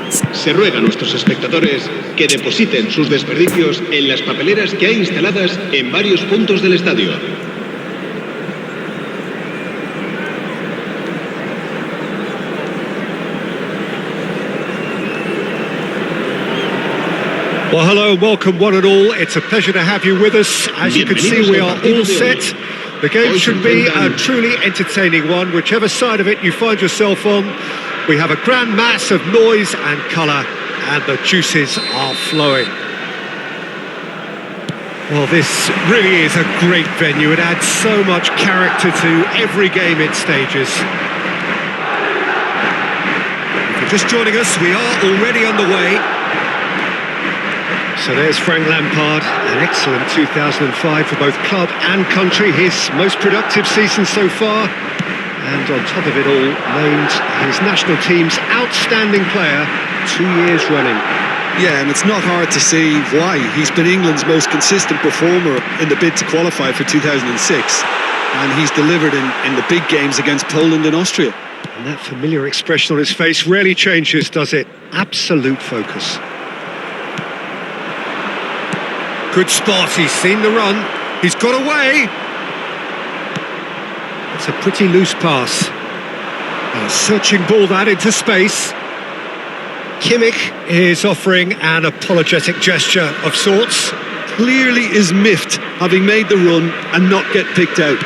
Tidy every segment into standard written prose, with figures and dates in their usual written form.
Se ruega a nuestros espectadores que depositen sus desperdicios en las papeleras que hay instaladas en varios puntos del estadio. Well, hello and welcome one and all. It's a pleasure to have you with us. As you can see, we are all set. The game should be a truly entertaining one, whichever side of it you find yourself on. We have a grand mass of noise and colour, and the juices are flowing. Well, this really is a great venue. It adds so much character to every game it stages. If you're just joining us, we are already underway. So there's Frank Lampard, an excellent 2005 for both club and country, his most productive season so far. And on top of it all, named his national team's outstanding player 2 years running. Yeah, and it's not hard to see why. He's been England's most consistent performer in the bid to qualify for 2006. And he's delivered in the big games against Poland and Austria. And that familiar expression on his face rarely changes, does it? Absolute focus. Good spot, he's seen the run, he's got away. It's a pretty loose pass. A searching ball that into space. Kimmich is offering an apologetic gesture of sorts. Clearly is miffed, having made the run and not get picked out.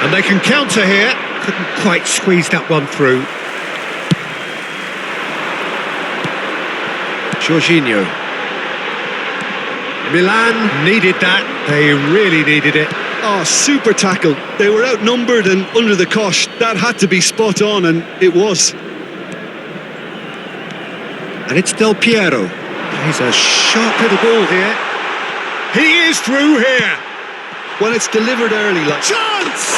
And they can counter here. Couldn't quite squeeze that one through. Jorginho. Milan needed that. They really needed it. Oh, super tackle. They were outnumbered and under the cosh. That had to be spot on, and it was. And it's Del Piero. He's a sharp little ball here. He is through here. When it's delivered early, like... Chance!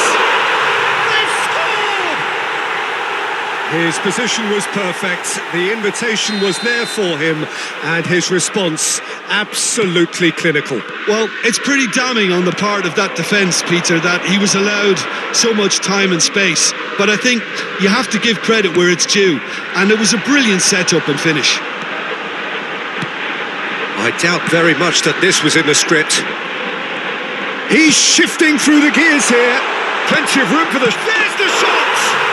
His position was perfect, the invitation was there for him, and his response absolutely clinical. Well, it's pretty damning on the part of that defence, Peter, that he was allowed so much time and space. But I think you have to give credit where it's due, and it was a brilliant setup and finish. I doubt very much that this was in the script. He's shifting through the gears here. Plenty of room for the... There's the shot!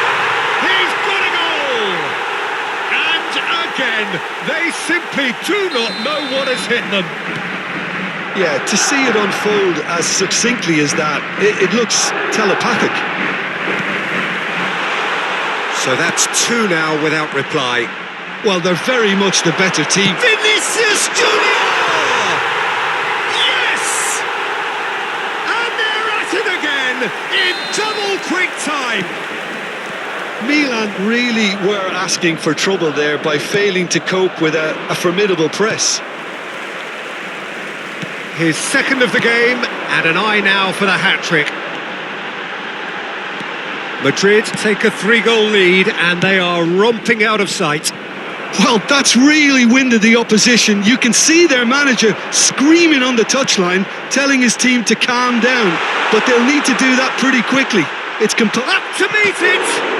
Again, they simply do not know what has hit them. Yeah, to see it unfold as succinctly as that, it looks telepathic. So that's two now without reply. Well, they're very much the better team. Vinicius Junior! Yes! And they're at it again in double quick time. Milan really were asking for trouble there by failing to cope with a formidable press. His second of the game, and an eye now for the hat-trick. Madrid take a 3-goal lead, and they are romping out of sight. Well, that's really winded the opposition. You can see their manager screaming on the touchline, telling his team to calm down. But they'll need to do that pretty quickly. It's complete. Up to meet it!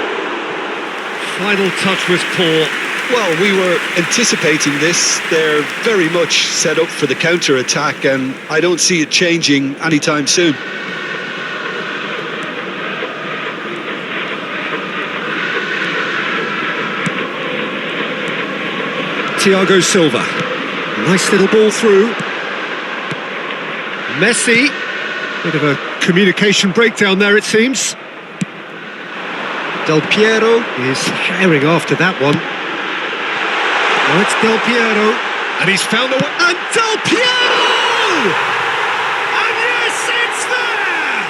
Final touch was poor. Well, we were anticipating this. They're very much set up for the counter-attack, and I don't see it changing anytime soon. Thiago Silva. Nice little ball through. Messi. Bit of a communication breakdown there, it seems. Del Piero is firing after that one. Now it's Del Piero, and he's found the one. And Del Piero! And yes, it's there!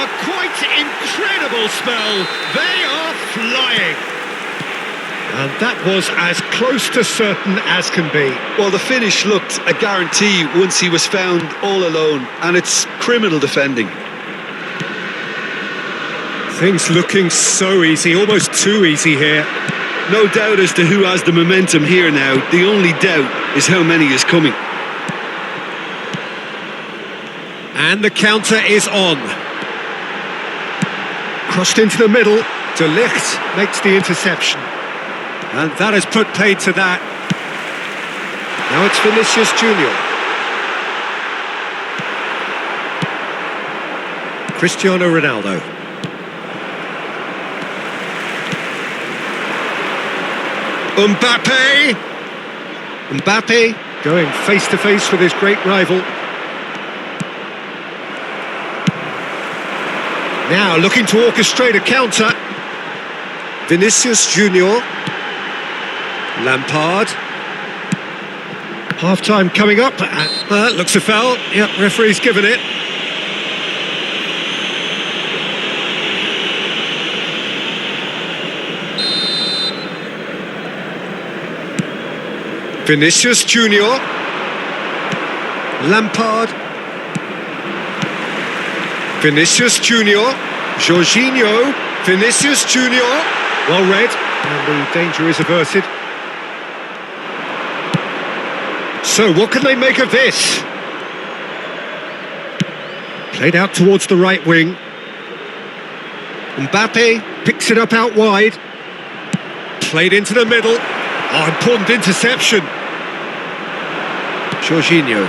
A quite incredible spell. They are flying. And that was as close to certain as can be. Well, the finish looked a guarantee once he was found all alone, and it's criminal defending. Things looking so easy, almost too easy here. No doubt as to who has the momentum here now. The only doubt is how many is coming. And the counter is on. Crossed into the middle. De Ligt makes the interception. And that has put paid to that. Now it's Vinicius Junior. Cristiano Ronaldo. Mbappe going face to face with his great rival. Now looking to orchestrate a counter. Vinicius Junior. Lampard. Half-time coming up. Looks a foul. Yep, referee's given it. Vinicius Junior. Lampard. Vinicius Junior. Jorginho. Vinicius Junior. Well read. And the danger is averted. So what can they make of this? Played out towards the right wing. Mbappe picks it up out wide. Played into the middle. Oh, important interception. Jorginho.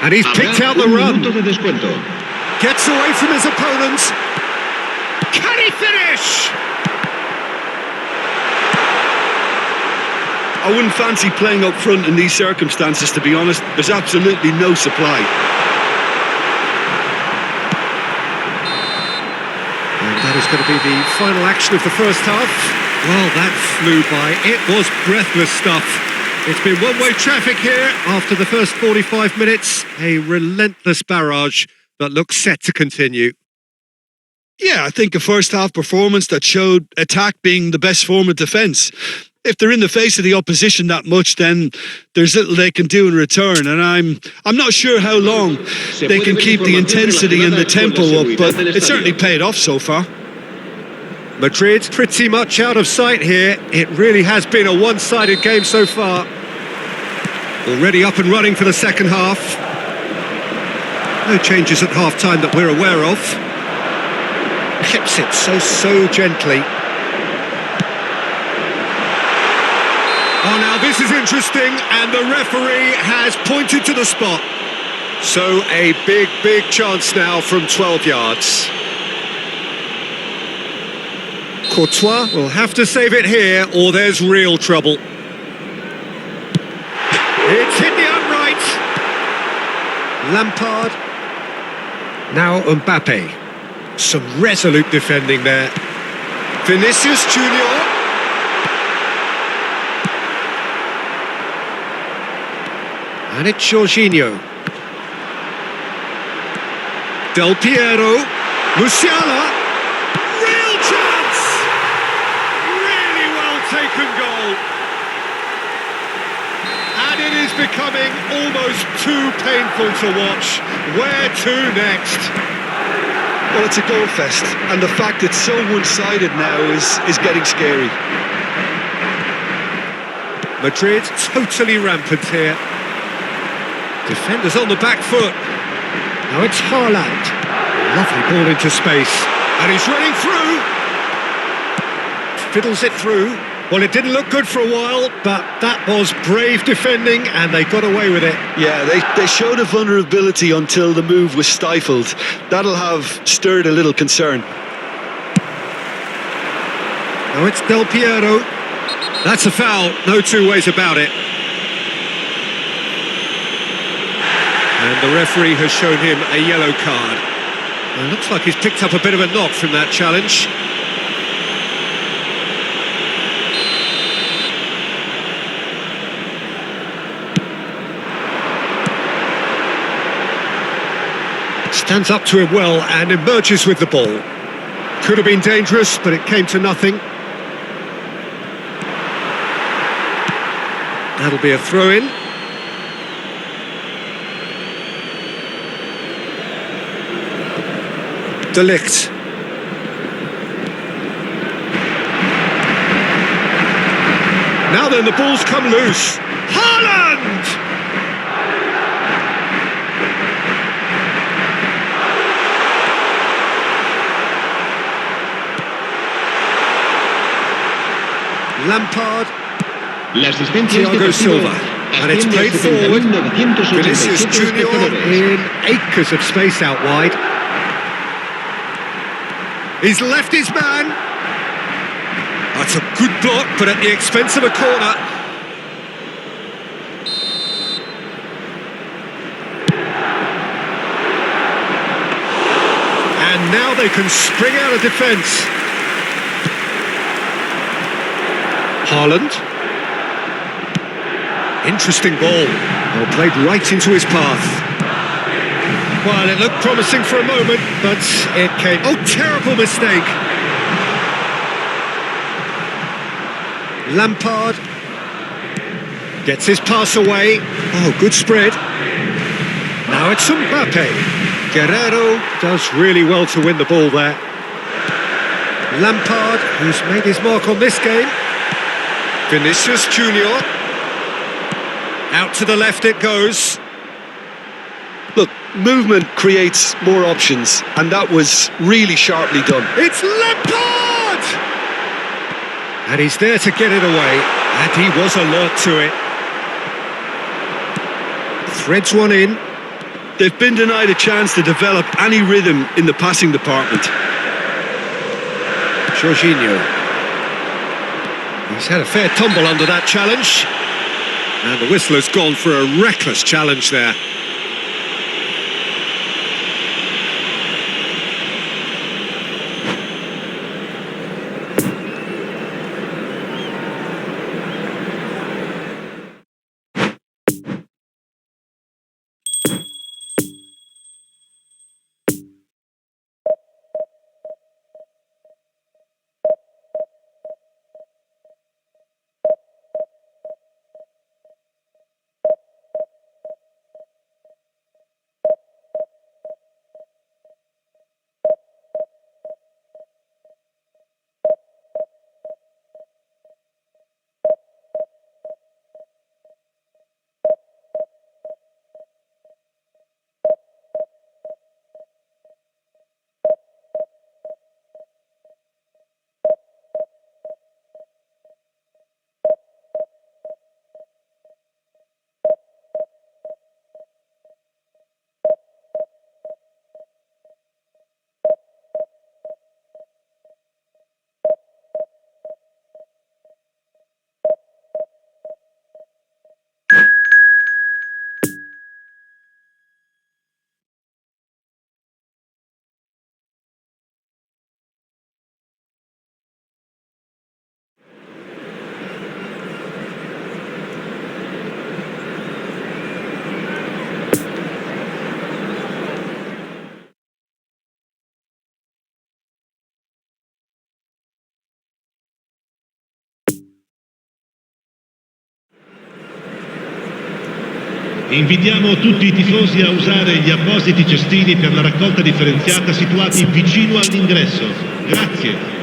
And he's picked out the run. Gets away from his opponents. Can he finish? I wouldn't fancy playing up front in these circumstances, to be honest. There's absolutely no supply. And that is going to be the final action of the first half. Well, that flew by. It was breathless stuff. It's been one-way traffic here after the first 45 minutes. A relentless barrage that looks set to continue. Yeah, I think a first-half performance that showed attack being the best form of defence. If they're in the face of the opposition that much, then there's little they can do in return. And I'm not sure how long they can keep the intensity and the tempo up, but it certainly paid off so far. Madrid pretty much out of sight here. It really has been a one-sided game so far. Already up and running for the second half. No changes at half-time that we're aware of. Clips it so gently. Oh, now this is interesting, and the referee has pointed to the spot. So a big chance now from 12 yards. Courtois will have to save it here, or there's real trouble. It's hit the upright. Lampard. Now Mbappe. Some resolute defending there. Vinicius Junior. And it's Jorginho. Del Piero. Musiala. Real chance! Really well taken goal. And it is becoming almost too painful to watch. Where to next? Well, it's a goal fest, and the fact it's so one-sided now is getting scary. Madrid totally rampant here. Defenders on the back foot. Now it's Haaland. Lovely ball into space. And he's running through. Fiddles it through. Well, it didn't look good for a while, but that was brave defending, and they got away with it. Yeah, they showed a vulnerability until the move was stifled. That'll have stirred a little concern. Now it's Del Piero. That's a foul, no two ways about it. And the referee has shown him a yellow card. It looks like he's picked up a bit of a knock from that challenge. Stands up to him well and emerges with the ball. Could have been dangerous, but it came to nothing. That'll be a throw-in. De Ligt. Now then, the ball's come loose. Haaland! Lampard, La asistencia Thiago este Silva, partido and it's asciende a played forward. 70.987 Vinicius Junior espectadores. in acres of space out wide. He's left his man. That's a good block, but at the expense of a corner. And now they can spring out of defence. Haaland. Interesting ball. Well, played right into his path. Well, it looked promising for a moment, but it came... Oh, terrible mistake. Lampard gets his pass away. Oh, good spread. Now it's Mbappe. Guerrero does really well to win the ball there. Lampard, who's made his mark on this game. Vinicius Junior. Out to the left it goes. Look, movement creates more options, and that was really sharply done. It's Lampard! And he's there to get it away, and he was alert to it. Threads one in. They've been denied a chance to develop any rhythm in the passing department. Jorginho. He's had a fair tumble under that challenge. And the whistler's gone for a reckless challenge there. Invitiamo tutti i tifosi a usare gli appositi cestini per la raccolta differenziata situati vicino all'ingresso. Grazie.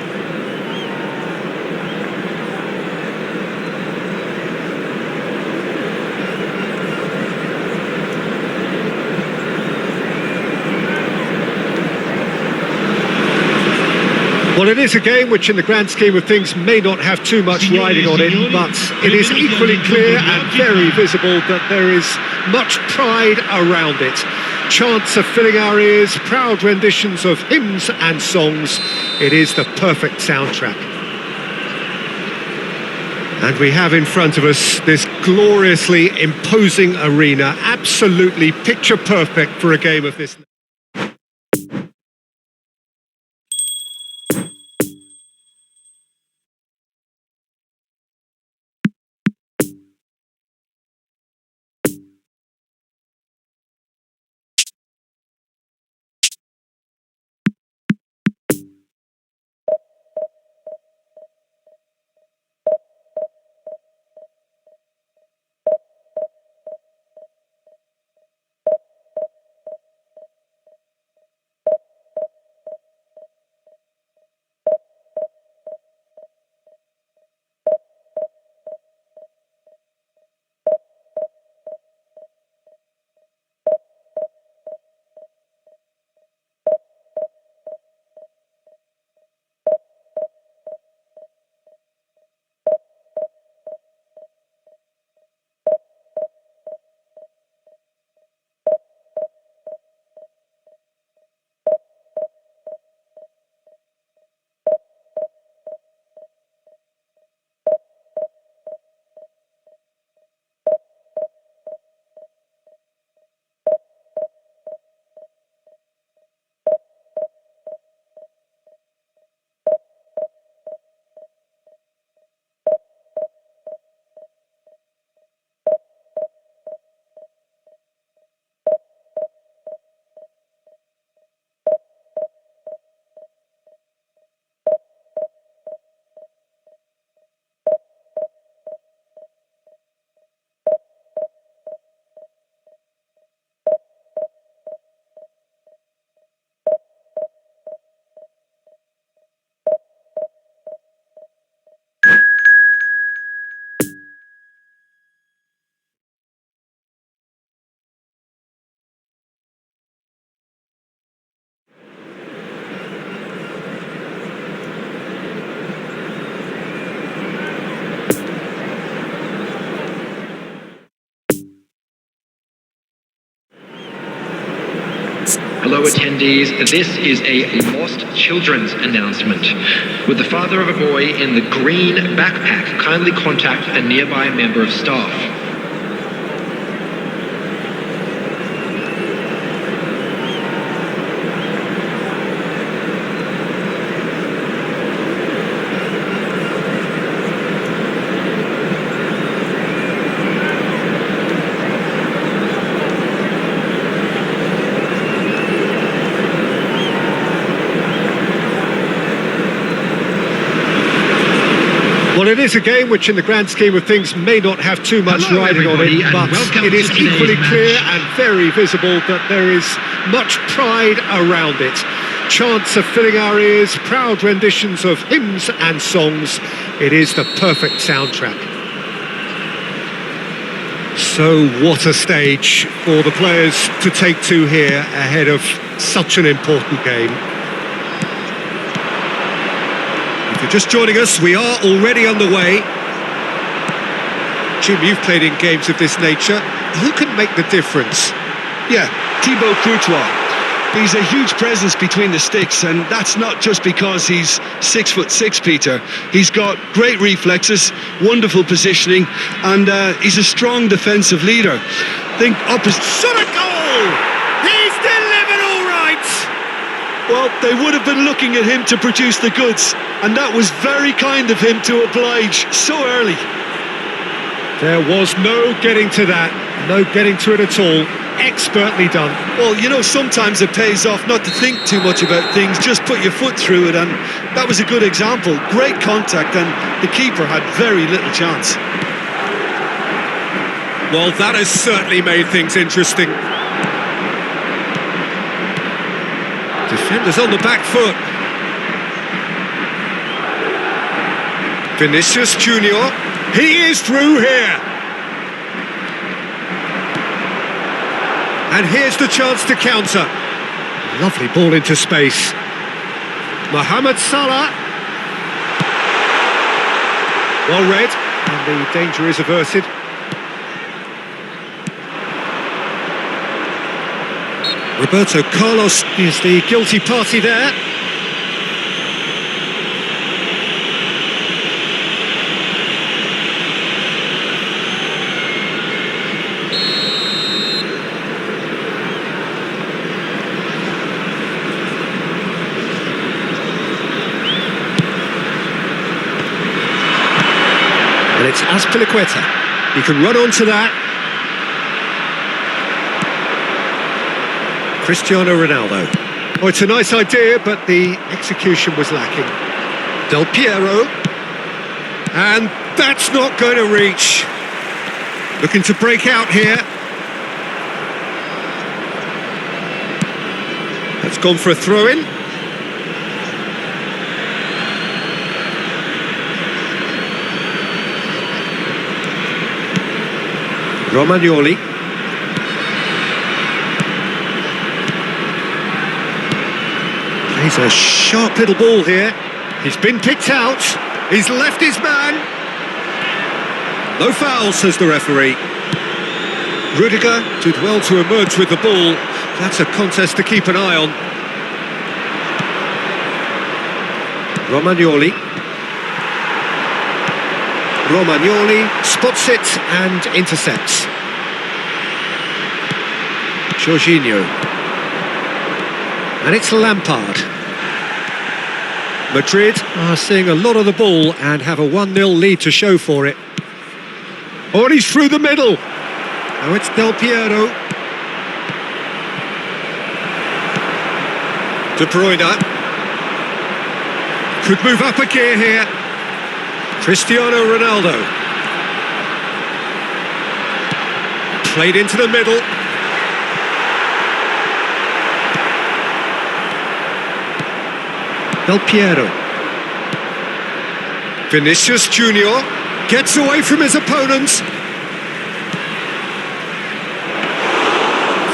Well, it is a game which in the grand scheme of things may not have too much riding on it, but it is equally clear and very visible that there is much pride around it. Chants are filling our ears, proud renditions of hymns and songs. It is the perfect soundtrack. And we have in front of us this gloriously imposing arena, absolutely picture perfect for a game of this. Hello attendees, this is a lost children's announcement. Would the father of a boy in the green backpack kindly contact a nearby member of staff? Well, it is a game which in the grand scheme of things may not have too much Hello, riding on everybody, it, and but welcome it is to today's equally match. clear and very visible that there is much pride around it. Chants are filling our ears, proud renditions of hymns and songs. It is the perfect soundtrack. So what a stage for the players to take to here ahead of such an important game. If you're just joining us, we are already underway. Jim, you've played in games of this nature. Who can make the difference? Yeah, Thibaut Courtois. He's a huge presence between the sticks, and that's not just because he's 6'6", Peter. He's got great reflexes, wonderful positioning, and he's a strong defensive leader. Think opposite. Shot a goal! He's delivered all right! Well, they would have been looking at him to produce the goods, and that was very kind of him to oblige so early. There was no getting to that, no getting to it at all. Expertly done. Well, you know, sometimes it pays off not to think too much about things, just put your foot through it, and that was a good example. Great contact, and the keeper had very little chance. Well, that has certainly made things interesting. Defenders on the back foot. Vinicius Junior. He is through here. And here's the chance to counter. Lovely ball into space. Mohamed Salah. Well read, and the danger is averted. Roberto Carlos is the guilty party there. And it's Azpilicueta. He can run onto that. Cristiano Ronaldo. Oh, it's a nice idea, but the execution was lacking. Del Piero. And that's not going to reach. Looking to break out here. That's gone for a throw-in. Romagnoli. Plays a sharp little ball here. He's been picked out. He's left his man. No foul, says the referee. Rudiger did well to emerge with the ball. That's a contest to keep an eye on. Romagnoli. Romagnoli spots it and intercepts. Jorginho. And it's Lampard. Madrid are seeing a lot of the ball and have a 1-0 lead to show for it. Oh, and he's through the middle. Now it's Del Piero. De Bruyne. Could move up a gear here. Cristiano Ronaldo. Played into the middle. Del Piero. Vinicius Junior gets away from his opponents.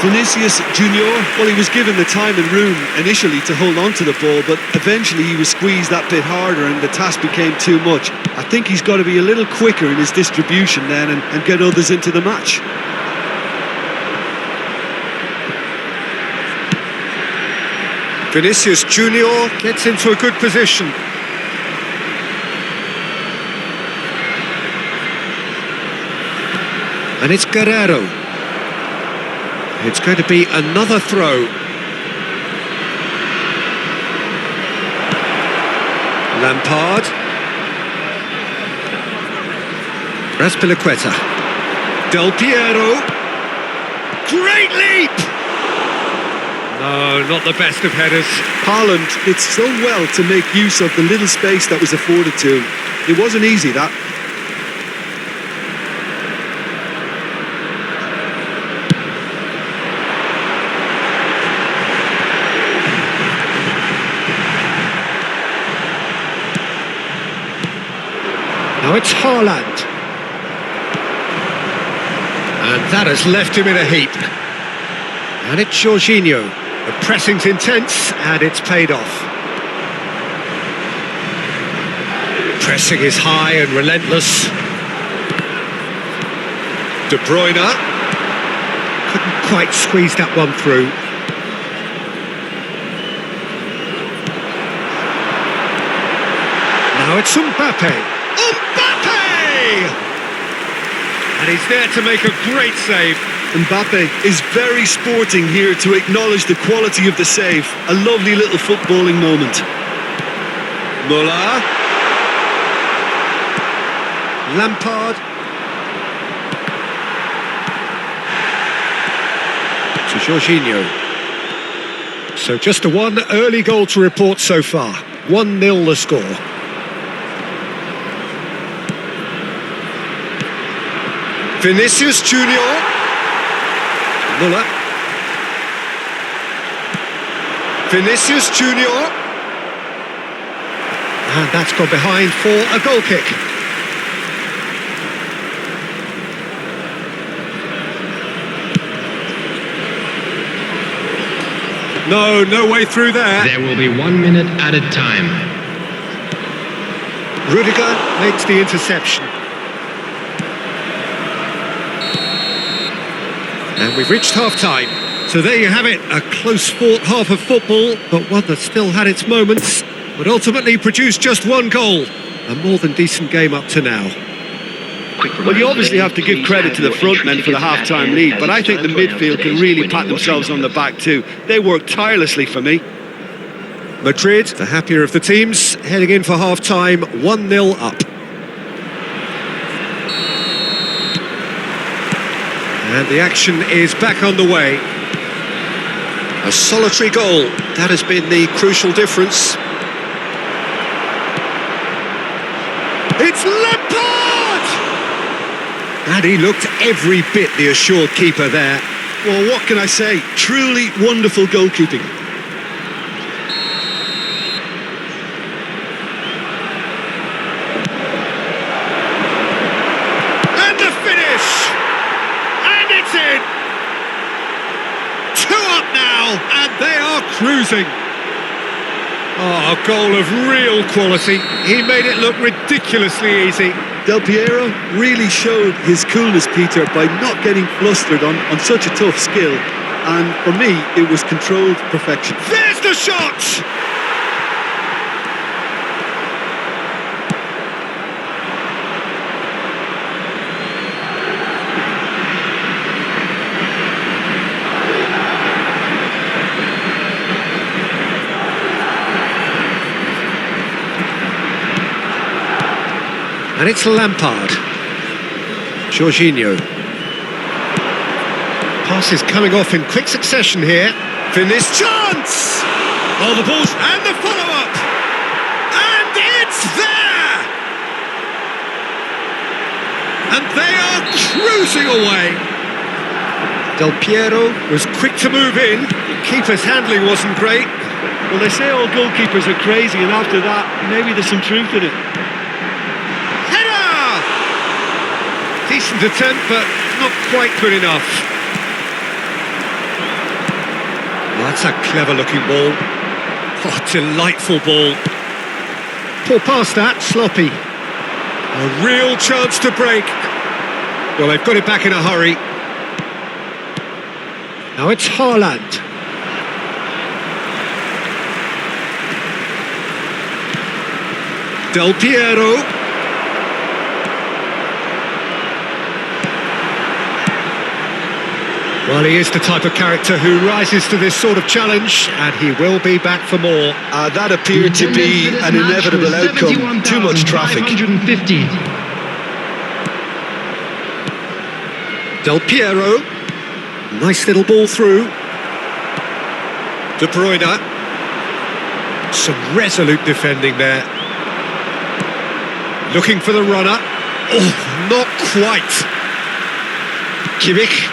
Vinicius Junior, well, he was given the time and room initially to hold on to the ball, but eventually he was squeezed that bit harder and the task became too much. I think he's got to be a little quicker in his distribution then and get others into the match. Vinicius Junior gets into a good position. And it's Guerrero. It's going to be another throw. Lampard. Raspilicueta. Del Piero. Great leap! No, not the best of headers. Haaland did so well to make use of the little space that was afforded to him. It wasn't easy, that. Now it's Haaland. And that has left him in a heap. And it's Jorginho. The pressing's intense, and it's paid off. Pressing is high and relentless. De Bruyne couldn't quite squeeze that one through. Now it's Mbappe. And he's there to make a great save. Mbappe is very sporting here to acknowledge the quality of the save. A lovely little footballing moment. Muller. Lampard. To Jorginho. So just a one early goal to report so far. 1-0 the score. Vinicius Junior. Muller. Vinicius Junior. And that's gone behind for a goal kick. No way through there. There will be 1 minute added time. Rudiger makes the interception. And we've reached half-time. So there you have it, a close-fought half of football, but one that still had its moments, but ultimately produced just one goal. A more than decent game up to now. Well, you obviously have to give credit to the front men for the half-time lead, but I think the midfield can really pat themselves on the back too. They worked tirelessly for me. Madrid, the happier of the teams, heading in for half-time, 1-0 up. And the action is back on the way. A solitary goal, that has been the crucial difference. It's Lampard! And he looked every bit the assured keeper there. Well, what can I say? Truly wonderful goalkeeping. And the finish! And it's in! 2 up now, and they are cruising. Oh, a goal of real quality. He made it look ridiculously easy. Del Piero really showed his coolness, Peter, by not getting flustered on such a tough skill. And for me, it was controlled perfection. There's the shot! And it's Lampard. Jorginho. Pass is coming off in quick succession here. Finish chance! Oh, the ball's... And the follow-up! And it's there! And they are cruising away. Del Piero was quick to move in. The keeper's handling wasn't great. Well, they say all goalkeepers are crazy, and after that, maybe there's some truth in it. Decent attempt, but not quite good enough. Well, that's a clever-looking ball. Oh, delightful ball. Poor pass that, sloppy. A real chance to break. Well, they've got it back in a hurry. Now it's Haaland. Del Piero. Well, he is the type of character who rises to this sort of challenge, and he will be back for more. That appeared to be an inevitable outcome. Too much traffic. 550. Del Piero. Nice little ball through. De Bruyne. Some resolute defending there. Looking for the runner. Oh, not quite. Kimmich.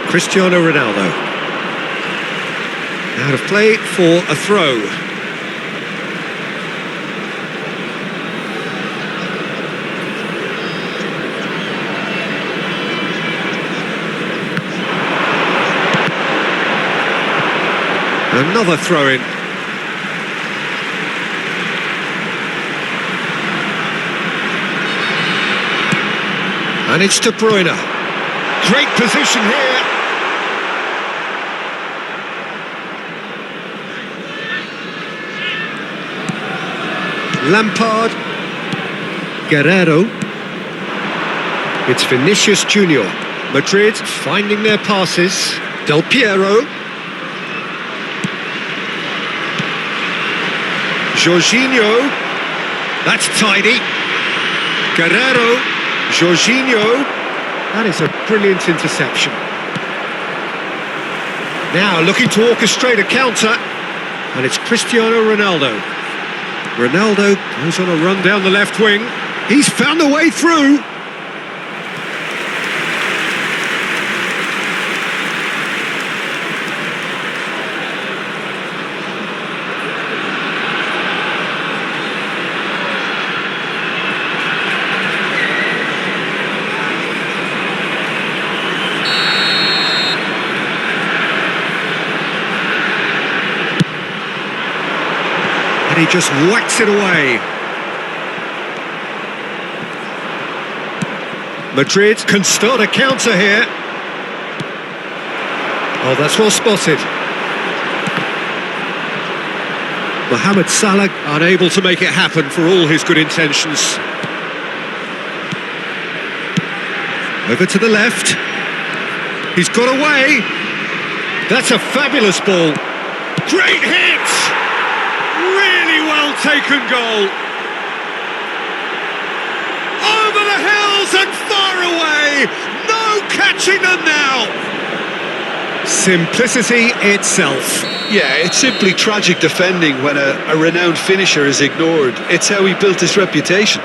Cristiano Ronaldo. Out of play for a throw. Another throw-in. And it's De Bruyne. Great position here. Lampard. Guerrero. It's Vinicius Junior. Madrid finding their passes. Del Piero. Jorginho. That's tidy. Guerrero. Jorginho. That is a brilliant interception. Now looking to orchestrate a counter. And it's Cristiano Ronaldo. Ronaldo goes on a run down the left wing. He's found a way through. And he just whacks it away. Madrid can start a counter here. Oh, that's well spotted. Mohamed Salah unable to make it happen for all his good intentions. Over to the left. He's got away. That's a fabulous ball. Great hit! Really well taken goal. Over the hills and far away. No catching them now. Simplicity itself. Yeah, it's simply tragic defending when a renowned finisher is ignored. It's how he built his reputation.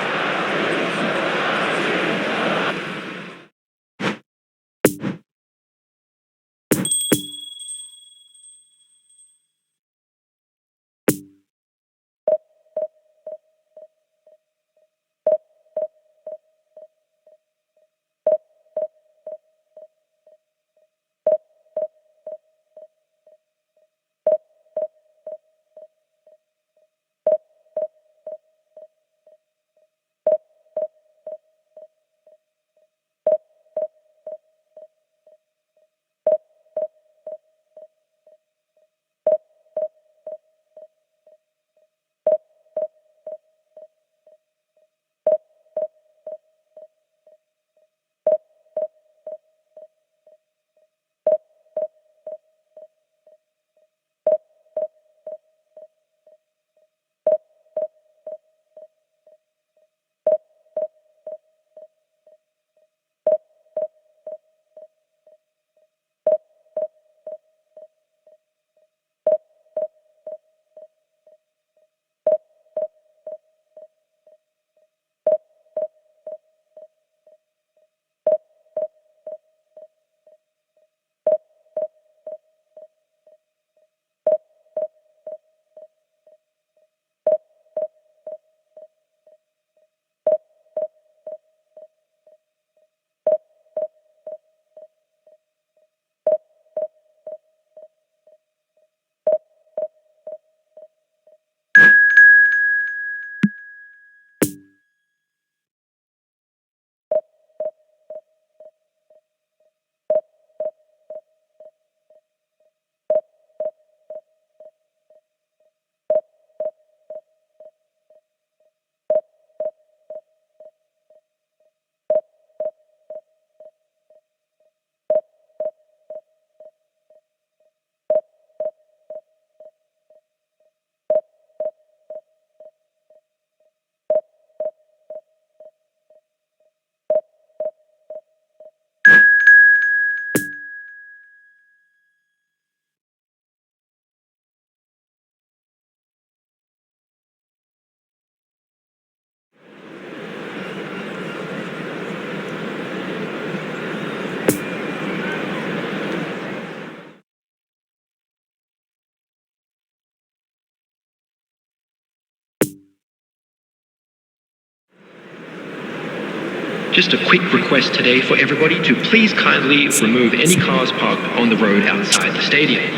Just a quick request today for everybody to please kindly remove any cars parked on the road outside the stadium.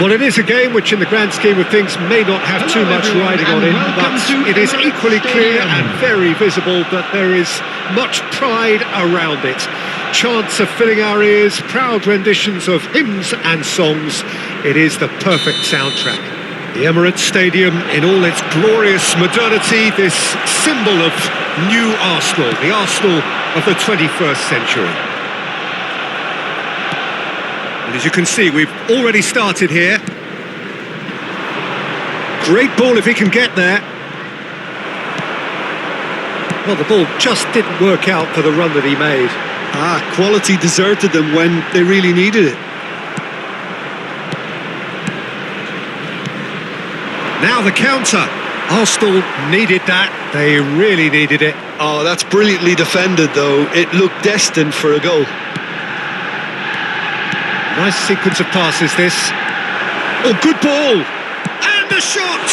Well, it is a game which in the grand scheme of things may not have too much riding on it, but it is equally clear and very visible that there is much pride around it. Chants are filling our ears, proud renditions of hymns and songs. It is the perfect soundtrack. The Emirates Stadium in all its glorious modernity, this symbol of new Arsenal, the Arsenal of the 21st century. And as you can see, we've already started here. Great ball if he can get there. Well, the ball just didn't work out for the run that he made. Quality deserted them when they really needed it. Now the counter. Arsenal needed that. They really needed it. Oh, that's brilliantly defended, though. It looked destined for a goal. Nice sequence of passes, this. Oh, good ball! And the shot!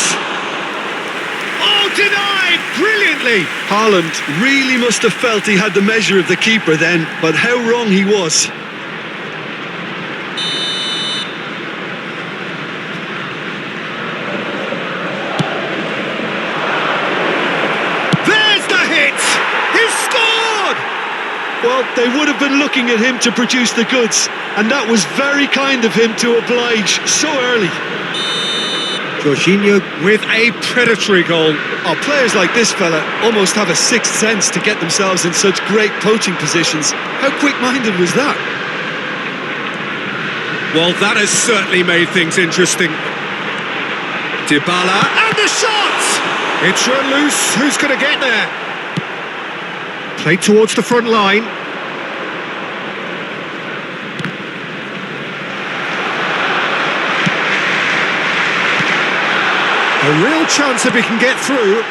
Oh, denied brilliantly! Haaland really must have felt he had the measure of the keeper then, but how wrong he was. There's the hit! He scored! Well, they would have been looking at him to produce the goods, and that was very kind of him to oblige so early. Jorginho with a predatory goal. Oh, players like this fella almost have a sixth sense to get themselves in such great poaching positions. How quick-minded was that? Well, that has certainly made things interesting. Dybala, and the shot! It's run loose. Who's going to get there? Play towards the front line. A real chance if he can get through.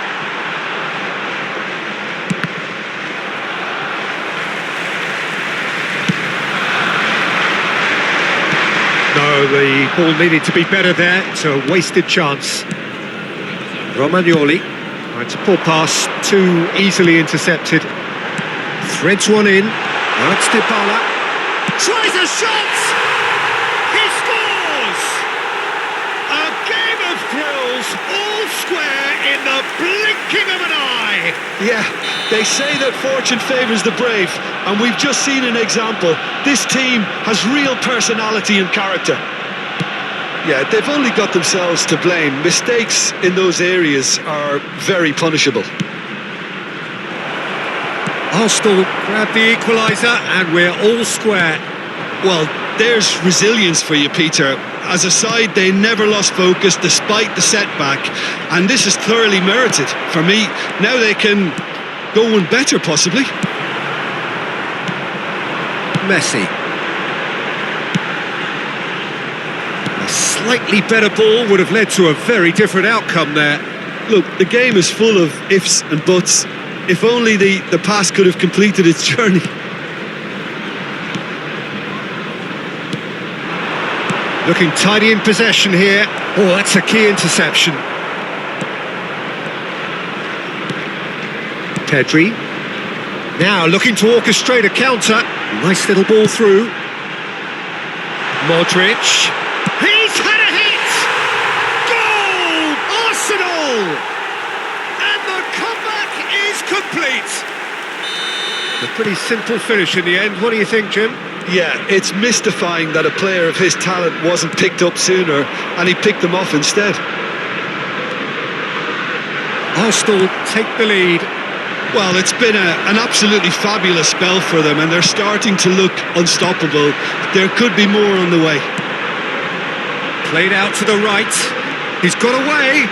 No, the ball needed to be better there. It's a wasted chance. Romagnoli. It's a poor pass, too easily intercepted. Threads one in. Now it's Dybala. Tries a shot! He scores! A game of thrills, all square in the blinking of an eye. Yeah, they say that fortune favours the brave, and we've just seen an example. This team has real personality and character. Yeah, they've only got themselves to blame. Mistakes in those areas are very punishable. Arsenal grab the equaliser and we're all square. Well, there's resilience for you, Peter. As a side, they never lost focus despite the setback, and this is thoroughly merited. For me, now they can go one better, possibly. Messi. A slightly better ball would have led to a very different outcome there. Look, the game is full of ifs and buts. If only the pass could have completed its journey. Looking tidy in possession here. Oh, that's a key interception. Pedri. Now looking to orchestrate a counter. Nice little ball through. Modric. He's had a hit! Goal! Arsenal! And the comeback is complete. A pretty simple finish in the end. What do you think, Jim? Yeah, it's mystifying that a player of his talent wasn't picked up sooner, and he picked them off instead. Arsenal take the lead. Well, it's been an absolutely fabulous spell for them, and they're starting to look unstoppable. There could be more on the way. Played out to the right. He's got away.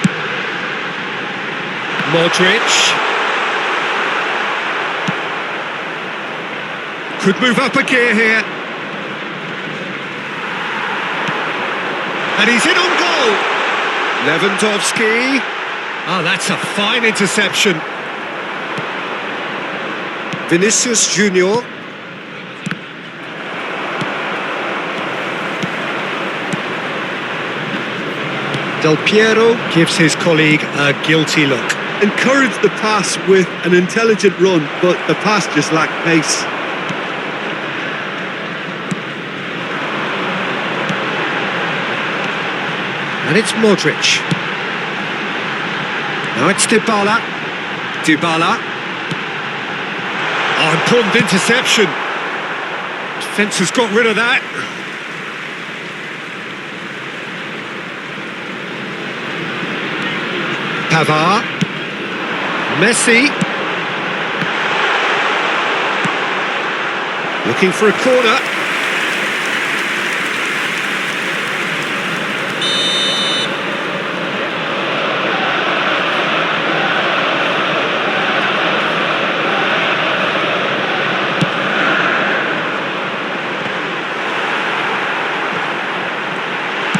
Modric. Could move up a gear here. And he's in on goal. Lewandowski. Oh, that's a fine interception. Vinicius Junior. Del Piero gives his colleague a guilty look. Encouraged the pass with an intelligent run, but the pass just lacked pace. And it's Modric. Now it's Dybala. Dybala. Oh, important interception. Defence has got rid of that. Pavard. Messi. Looking for a corner.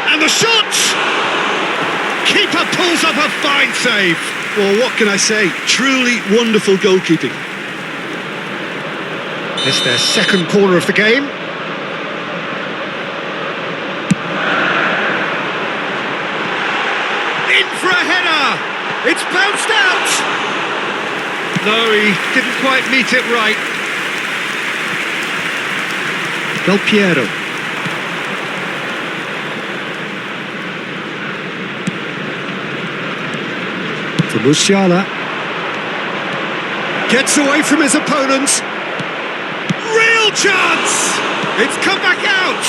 And the shot! Keeper pulls up a fine save. Well, what can I say? Truly wonderful goalkeeping. It's their second corner of the game. In for a header! It's bounced out! No, he didn't quite meet it right. Del Piero. To Musiala. Gets away from his opponents. Real chance! It's come back out!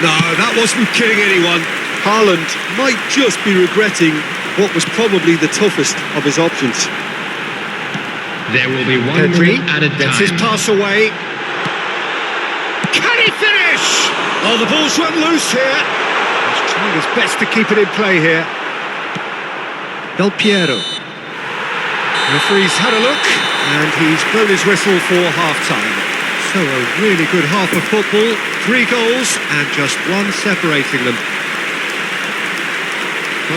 No, that wasn't kidding anyone. Haaland might just be regretting what was probably the toughest of his options. There will be one Pedri minute added gets his time. pass away. Can he finish? Oh, the ball's run loose here. He's trying his best to keep it in play here. Del Piero. Referee's had a look, and he's blown his whistle for half-time. So a really good half of football, 3 goals, and just one separating them.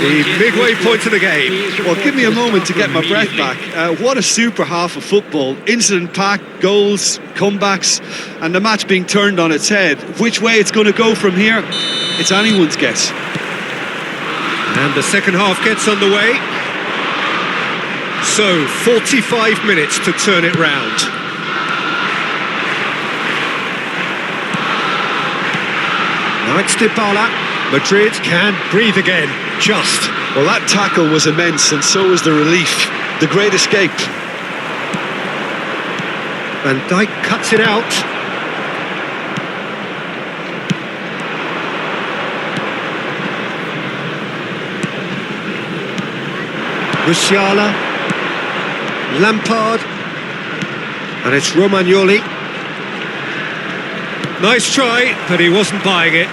The midway point of the game. Well, give me a moment to get my breath back. What a super half of football. Incident-packed, goals, comebacks, and the match being turned on its head. Which way it's going to go from here, it's anyone's guess. And the second half gets underway. So, 45 minutes to turn it round. Now it's Dybala. Madrid can breathe again, just. Well, that tackle was immense, and so was the relief. The great escape. Van Dijk cuts it out. Musiala. Lampard. And it's Romagnoli. Nice try, but he wasn't buying it.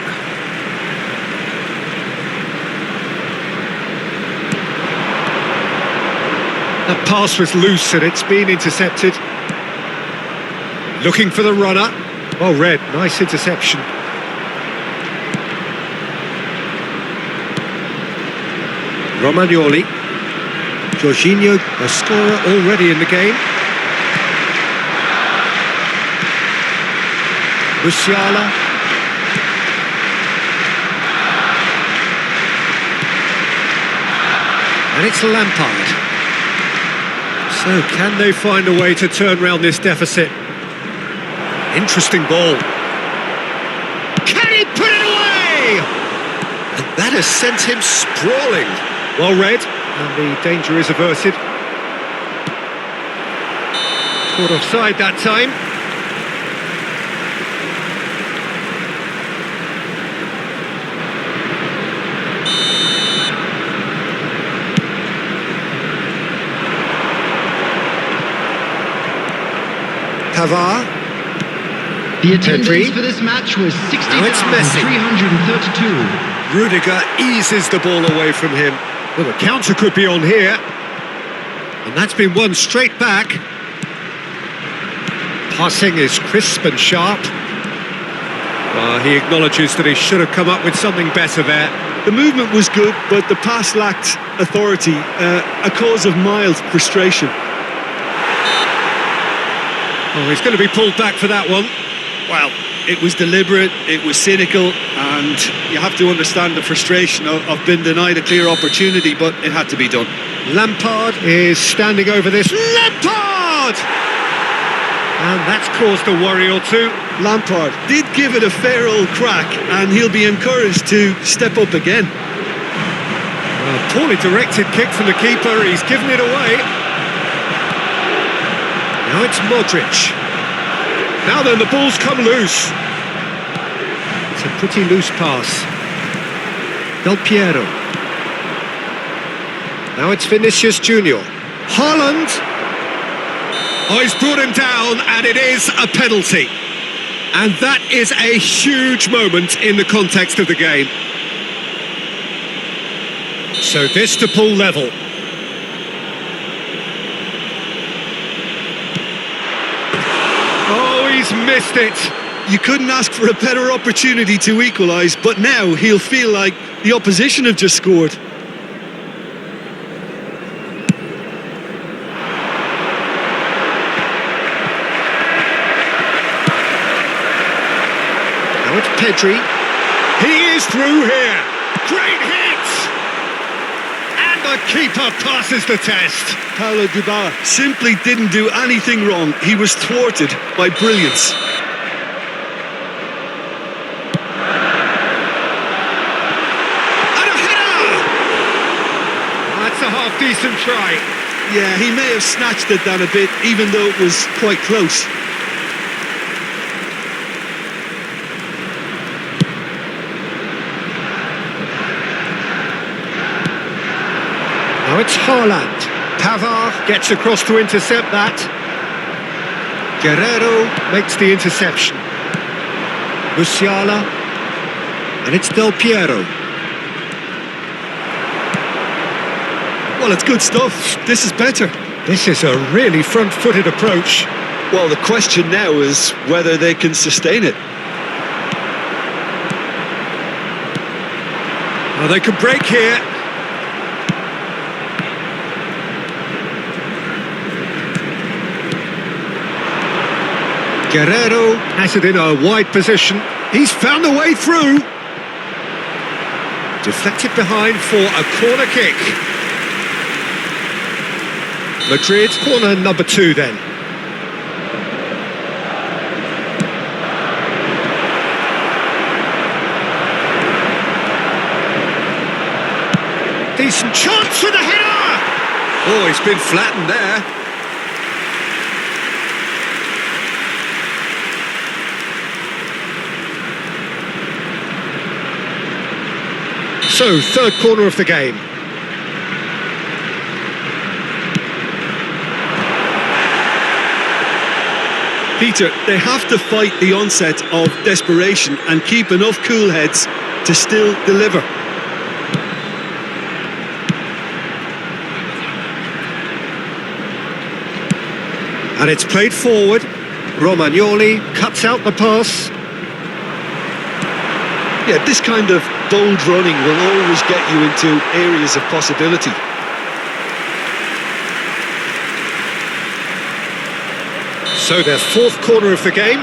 That pass was loose and it's been intercepted. Looking for the runner. Well read, nice interception. Romagnoli. Jorginho, a scorer already in the game. Musiala. And it's Lampard. So can they find a way to turn round this deficit? Interesting ball. Can he put it away? And that has sent him sprawling. Well read, and the danger is averted. Caught offside that time. Pavard. The attendance Pedri. for this match was Now it's Messi. 60,332. Rudiger eases the ball away from him. Well, the counter could be on here. And that's been won straight back. Passing is crisp and sharp. Well, he acknowledges that he should have come up with something better there. The movement was good, but the pass lacked authority, a cause of mild frustration. Oh, he's going to be pulled back for that one. Well, it was deliberate, it was cynical, and you have to understand the frustration of being denied a clear opportunity, but it had to be done. Lampard is standing over this. Lampard! And that's caused a worry or two. Lampard did give it a fair old crack, and he'll be encouraged to step up again. Well, poorly directed kick from the keeper, he's given it away. Now it's Modric. Now then, the ball's come loose. It's a pretty loose pass. Del Piero. Now it's Vinicius Junior. Haaland. Oh, he's brought him down, and it is a penalty. And that is a huge moment in the context of the game. So this to pull level. Oh, he's missed it. You couldn't ask for a better opportunity to equalise, but now he'll feel like the opposition have just scored. Now it's Pedri. He is through here. Great hit! And the keeper passes the test. Paulo Dybala simply didn't do anything wrong. He was thwarted by brilliance. And a header! That's a half-decent try. Yeah, he may have snatched it down a bit, even though it was quite close. Now it's Haaland. Pavard gets across to intercept that. Guerrero makes the interception. Musiala. And it's Del Piero. Well, it's good stuff. This is better. This is a really front-footed approach. Well, the question now is whether they can sustain it. Well, they can break here. Guerrero has it in a wide position. He's found a way through. Deflected behind for a corner kick. Madrid, corner number 2 then. Decent chance for the header! Oh, he's been flattened there. So, third corner of the game. Peter, they have to fight the onset of desperation and keep enough cool heads to still deliver. And it's played forward. Romagnoli cuts out the pass. Yeah, this kind of bold running will always get you into areas of possibility. So their fourth corner of the game.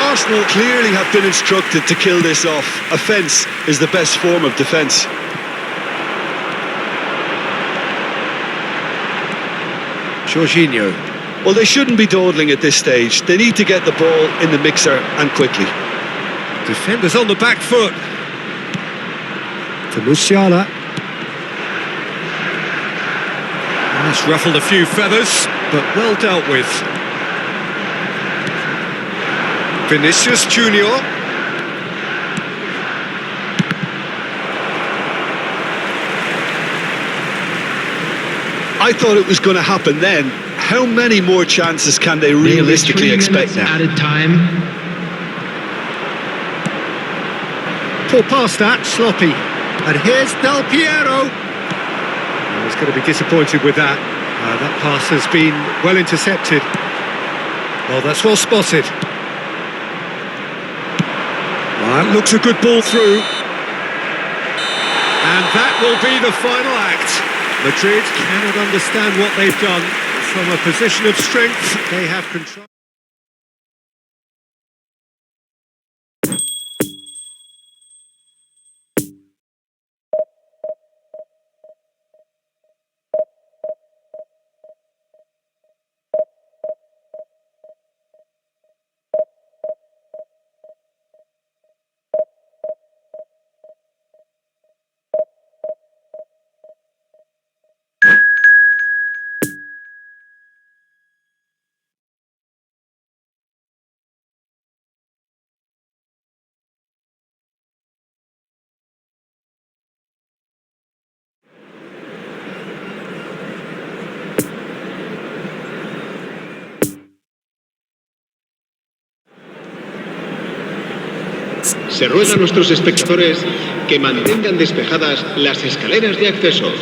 Arsenal clearly have been instructed to kill this off. Offence is the best form of defence. Jorginho. Well, they shouldn't be dawdling at this stage. They need to get the ball in the mixer and quickly. Defenders on the back foot. To Musiala. That's ruffled a few feathers, but well dealt with. Vinicius Junior. I thought it was going to happen then. How many more chances can they realistically expect now? Added time. Poor pass that, sloppy. And here's Del Piero. Oh, he's going to be disappointed with that. That pass has been well intercepted. Well, that's well spotted. Well, that looks a good ball through. And that will be the final act. Madrid cannot understand what they've done. From a position of strength, they have control. Se ruega a nuestros espectadores que mantengan despejadas las escaleras de acceso.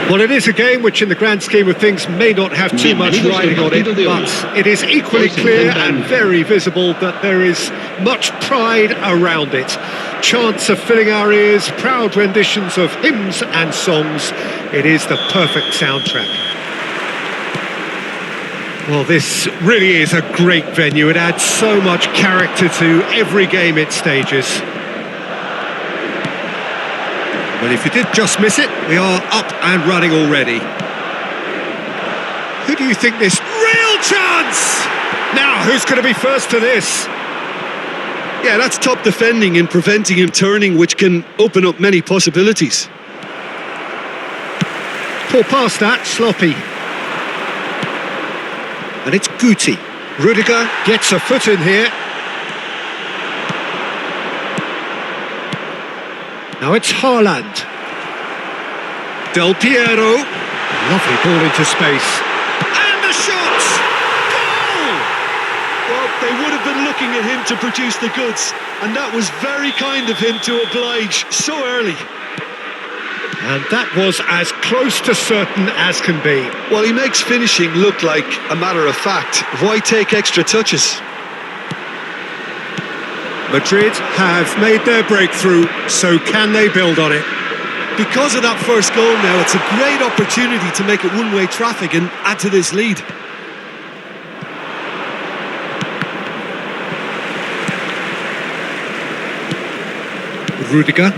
Well, it is a game which, in the grand scheme of things, may not have too much riding on it, but it is equally clear and very visible that there is much pride around it. Chants are filling our ears, proud renditions of hymns and songs. It is the perfect soundtrack. Well, this really is a great venue. It adds so much character to every game it stages. But if you did just miss it, we are up and running already. Who do you think this... Real chance! Now, who's going to be first to this? Yeah, that's top defending and preventing him turning, which can open up many possibilities. Poor pass that, sloppy. And it's Guti. Rudiger gets a foot in here. Now it's Haaland. Del Piero. Lovely ball into space. And the shot! Goal! Well, they would have been looking at him to produce the goods, and that was very kind of him to oblige so early. And that was as close to certain as can be. Well, he makes finishing look like a matter of fact. Why take extra touches? Madrid have made their breakthrough, so can they build on it? Because of that first goal now, it's a great opportunity to make it one-way traffic and add to this lead. Rudiger.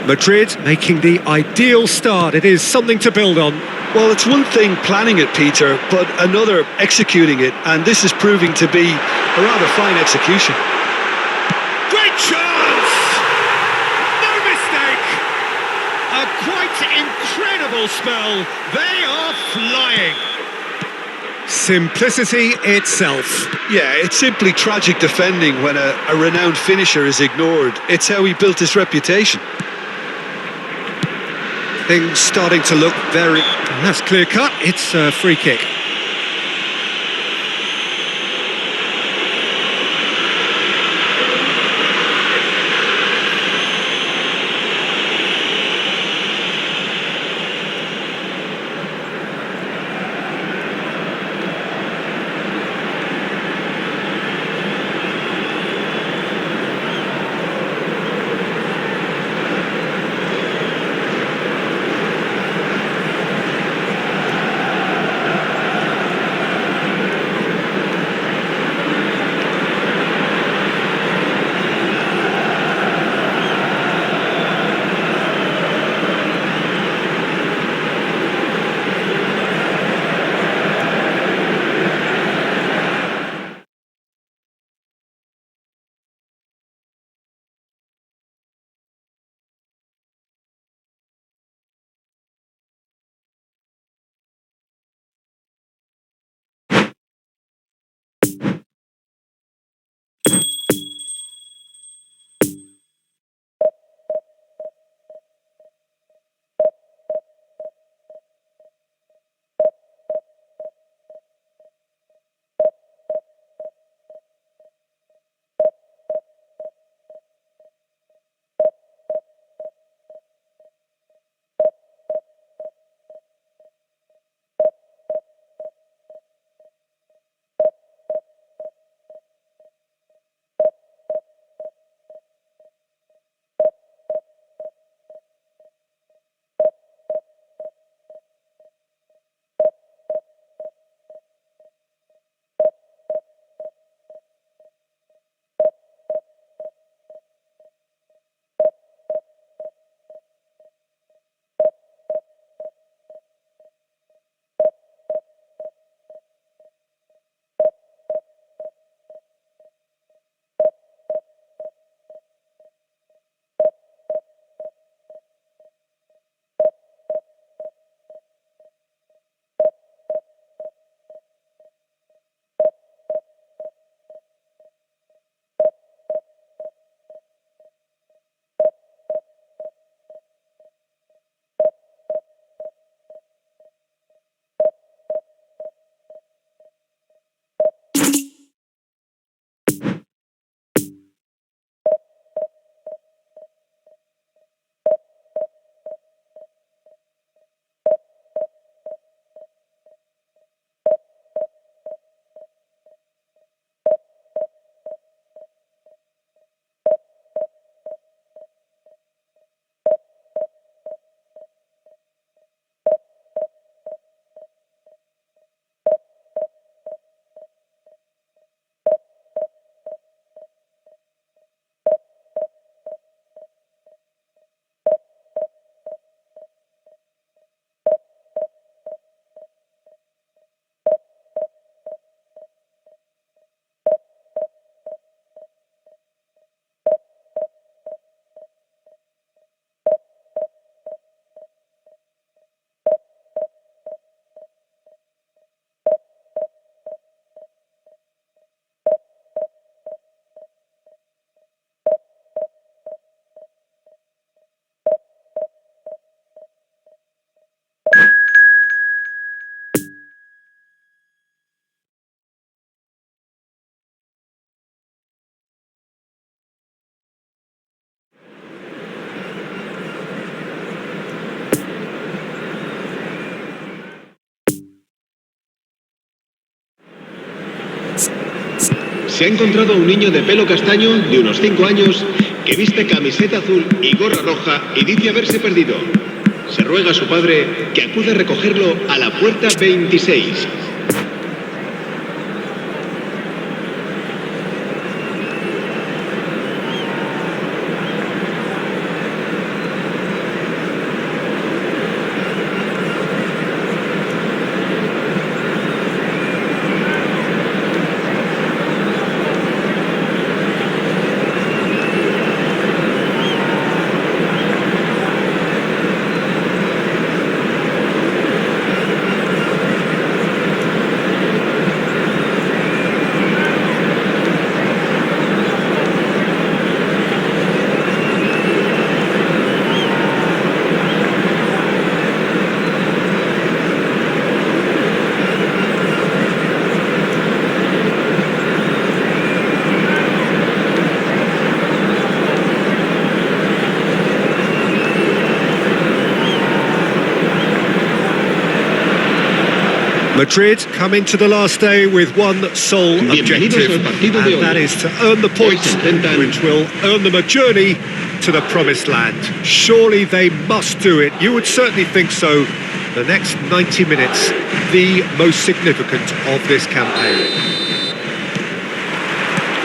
Madrid making the ideal start. It is something to build on. Well, it's one thing planning it, Peter, but another executing it, and this is proving to be a rather fine execution. Great chance! No mistake! A quite incredible spell. They are flying. Simplicity itself. Yeah, it's simply tragic defending when a renowned finisher is ignored. It's how he built his reputation. Things starting to look very... That's clear cut. It's a free kick. se ha encontrado a un niño de pelo castaño de unos 5 años que viste camiseta azul y gorra roja y dice haberse perdido. Se ruega a su padre que acude a recogerlo a la puerta 26. Madrid come into the last day with one sole objective, and that is to earn the points, which will earn them a journey to the promised land. Surely they must do it. You would certainly think so. The next 90 minutes, the most significant of this campaign.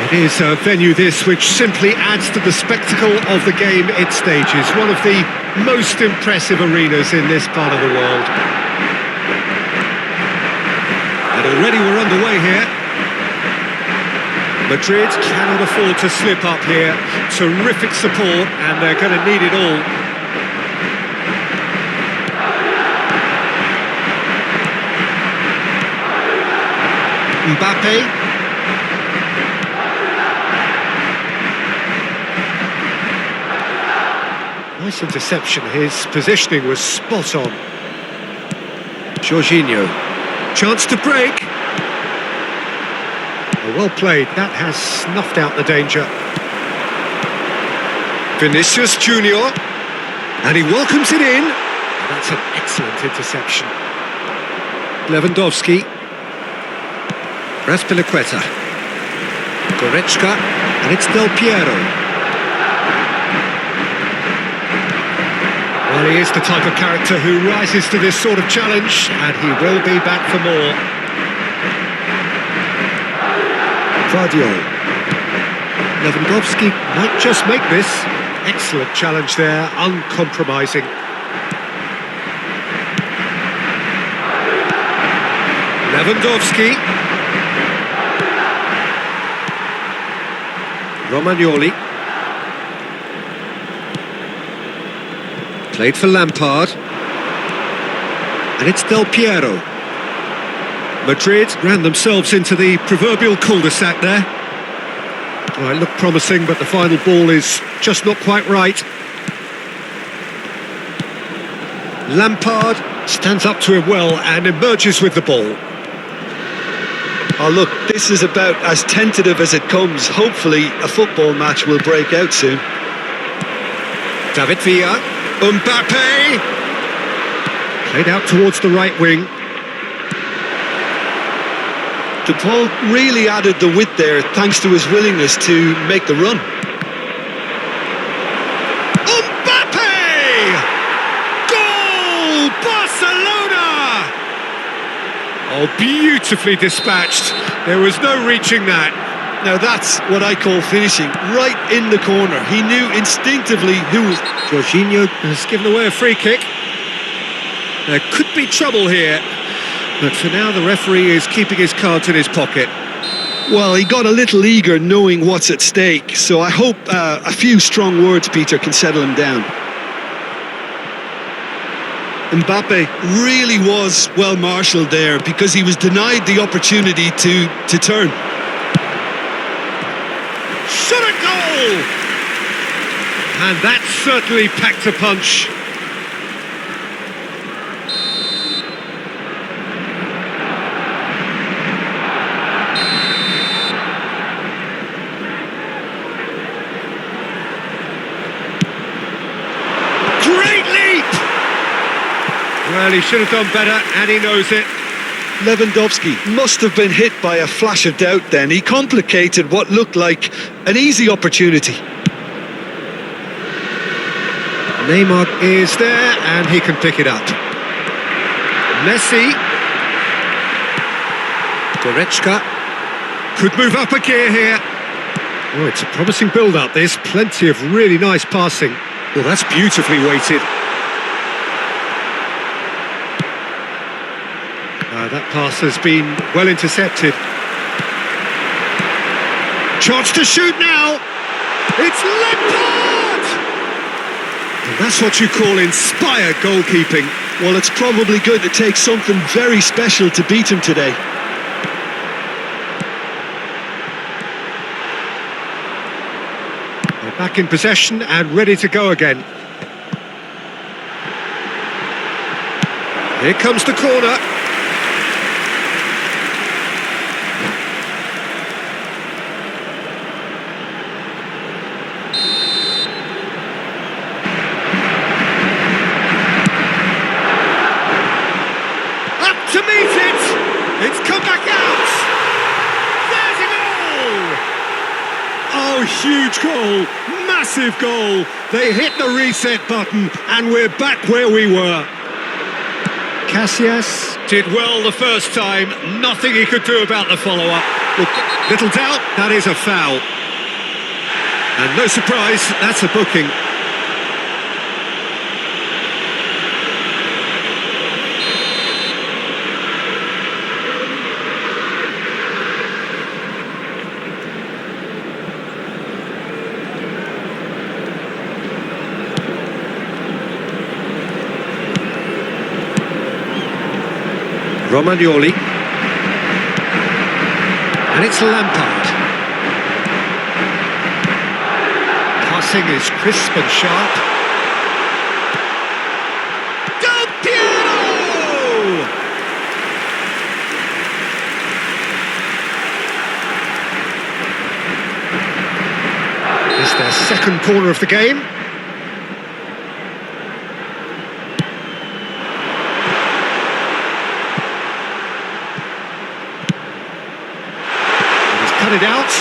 It is a venue this which simply adds to the spectacle of the game it stages. One of the most impressive arenas in this part of the world. And already we're underway here. Madrid cannot afford to slip up here. Terrific support, and they're going to need it all. Mbappe. Nice interception. His positioning was spot on. Jorginho. Chance to break. Oh, well played. That has snuffed out the danger. Vinicius Junior. And he welcomes it in. That's an excellent interception. Lewandowski. Raspilicueta. Goretzka. And it's Del Piero. Well, he is the type of character who rises to this sort of challenge, and he will be back for more. Guardiola. Lewandowski might just make this. Excellent challenge there, uncompromising. Lewandowski. Romagnoli. Played for Lampard. And it's Del Piero. Madrid ran themselves into the proverbial cul-de-sac there. Well, it looked promising, but the final ball is just not quite right. Lampard stands up to him well and emerges with the ball. Oh, look, this is about as tentative as it comes. Hopefully, a football match will break out soon. David Villa. Mbappe! Played out towards the right wing. De Paul really added the width there thanks to his willingness to make the run. Mbappe! Goal! Barcelona! Oh, beautifully dispatched. There was no reaching that. Now that's what I call finishing, right in the corner. He knew instinctively who was... Jorginho has given away a free kick. There could be trouble here, but for now the referee is keeping his cards in his pocket. Well, he got a little eager knowing what's at stake, so I hope a few strong words, Peter, can settle him down. Mbappe really was well marshalled there because he was denied the opportunity to turn. Shot a goal! And that certainly packed a punch. Great leap! Well, he should have done better, and he knows it. Lewandowski must have been hit by a flash of doubt then. He complicated what looked like an easy opportunity. Neymar is there and he can pick it up. Messi. Goretzka could move up a gear here. Oh, it's a promising build-up. There's plenty of really nice passing. Well, that's beautifully weighted. That pass has been well intercepted. Chance to shoot now. It's Lampard! And that's what you call inspired goalkeeping. Well, it's probably going to take something very special to beat him today. They're back in possession and ready to go again. Here comes the corner. To meet it! It's come back out! There's a goal! Oh, huge goal! Massive goal! They hit the reset button and we're back where we were. Casillas did well the first time. Nothing he could do about the follow-up. Little doubt, that is a foul. And no surprise, that's a booking. Romagnoli. And it's Lampard. Passing is crisp and sharp. Del Piero! It's their second corner of the game. It out.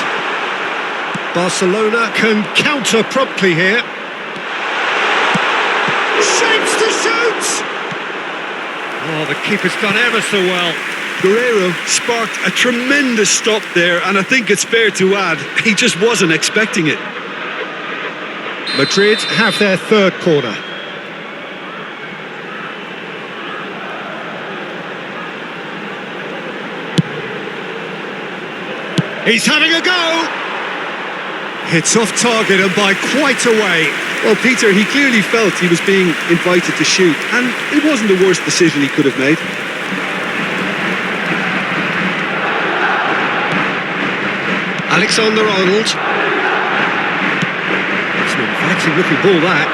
Barcelona can counter promptly here. Shapes to shoot! Oh, the keeper's done ever so well. Guerrero sparked a tremendous stop there, and I think it's fair to add, he just wasn't expecting it. Madrid have their third corner. He's having a go! It's off target and by quite a way. Well, Peter, he clearly felt he was being invited to shoot, and it wasn't the worst decision he could have made. Alexander-Arnold. It's an inviting looking ball, that.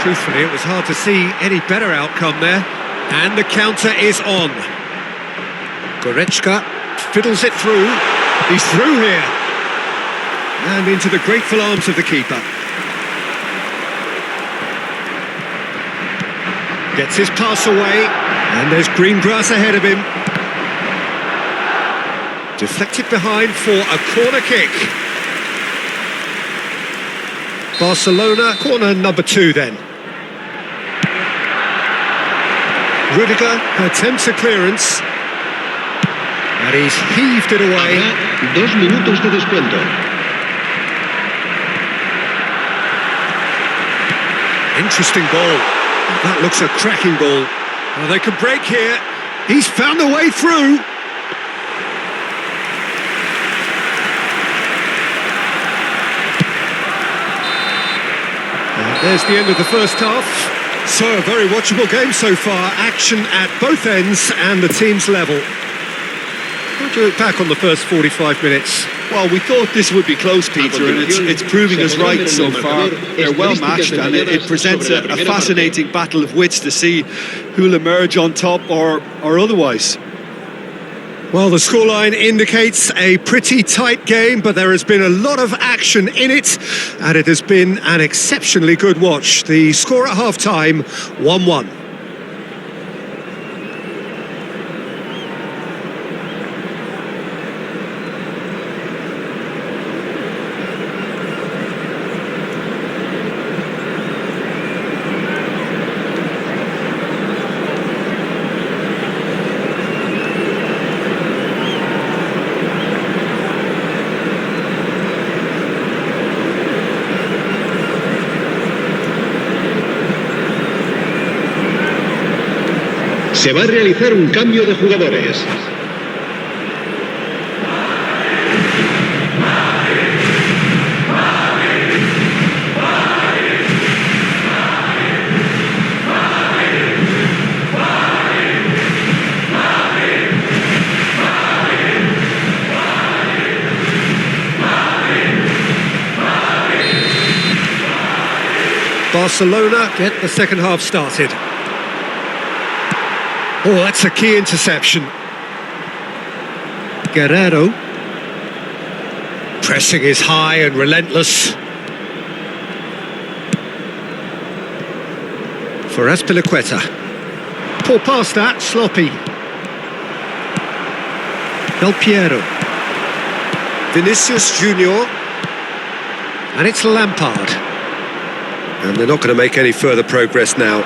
Truthfully, it was hard to see any better outcome there. And the counter is on. Goretzka fiddles it through. He's through here. And into the grateful arms of the keeper. Gets his pass away. And there's green grass ahead of him. Deflected behind for a corner kick. Barcelona, corner number 2 then. Rudiger attempts a clearance. And he's heaved it away. Habrá 2 minutos de descuento. Interesting ball. That looks a cracking ball. Well, they can break here. He's found a way through. And there's the end of the first half. So a very watchable game so far. Action at both ends and the team's level. How do you look back on the first 45 minutes? Well, we thought this would be close, Peter, and it's proving us right so far. They're well matched, and it presents a fascinating battle of wits to see who'll emerge on top or otherwise. Well, the scoreline indicates a pretty tight game, but there has been a lot of action in it, and it has been an exceptionally good watch. The score at half-time, 1-1. Se va a realizar un cambio de jugadores. Barcelona get the second half started. Oh, that's a key interception. Guerrero. Pressing is high and relentless. For Azpilicueta. Poor pass that, sloppy. Del Piero. Vinicius Junior. And it's Lampard. And they're not going to make any further progress now.